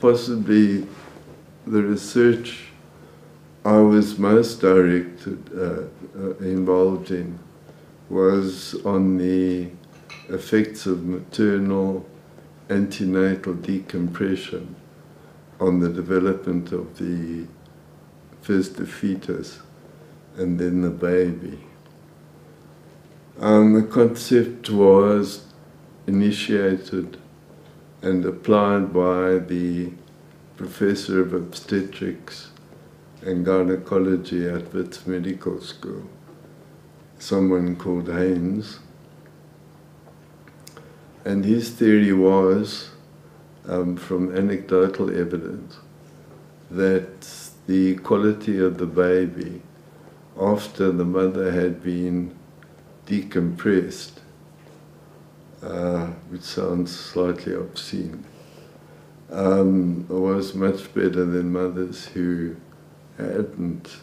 possibly the research I was most involved in was on the effects of maternal antenatal decompression on the development of first the fetus and then the baby. The concept was initiated and applied by the professor of obstetrics and gynecology at Wits Medical School, someone called Haynes. And his theory was, from anecdotal evidence, that the quality of the baby after the mother had been decompressed, which sounds slightly obscene, was much better than mothers who hadn't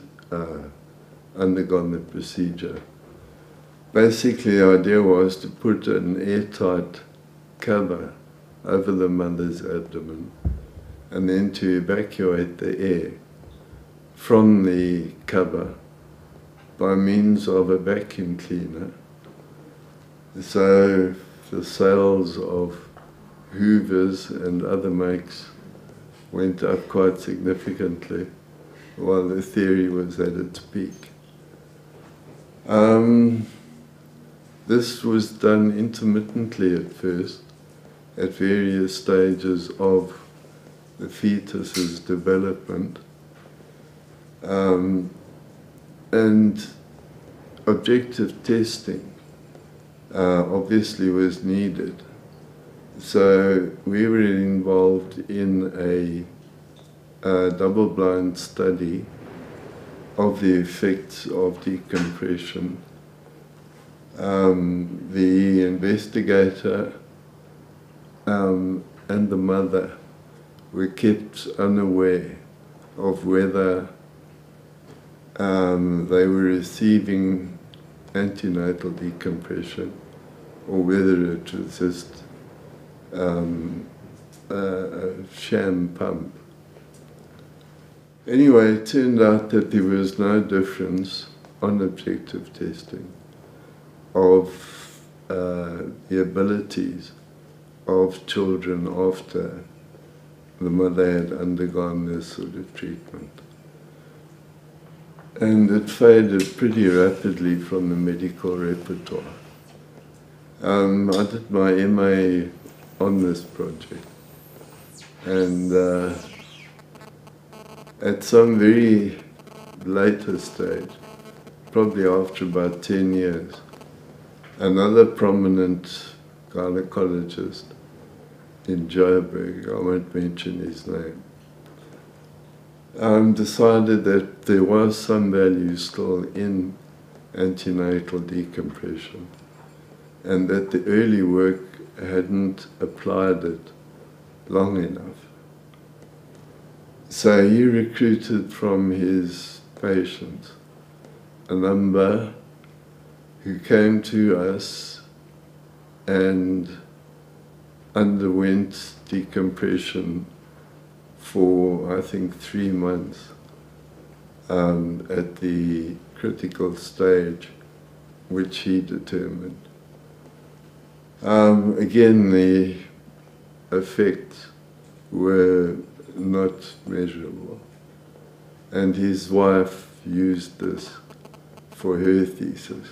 undergone the procedure. Basically, the idea was to put an airtight cover over the mother's abdomen and then to evacuate the air from the cover by means of a vacuum cleaner. So the sales of Hoovers and other makes went up quite significantly while the theory was at its peak. This was done intermittently at first, at various stages of the fetus's development. And objective testing obviously was needed. So we were involved in a double-blind study of the effects of decompression. The investigator and the mother were kept unaware of whether they were receiving antenatal decompression or whether it was just a sham pump. Anyway, it turned out that there was no difference on objective testing of the abilities of children after the mother had undergone this sort of treatment. And it faded pretty rapidly from the medical repertoire. I did my MA on this project, and at some very later stage, probably after about 10 years, another prominent gynecologist in Joburg, I won't mention his name, decided that there was some value still in antenatal decompression and that the early work hadn't applied it long enough. So he recruited from his patients a number who came to us and underwent decompression for, I think, 3 months at the critical stage which he determined. Again, the effects were not measurable, and his wife used this for her thesis.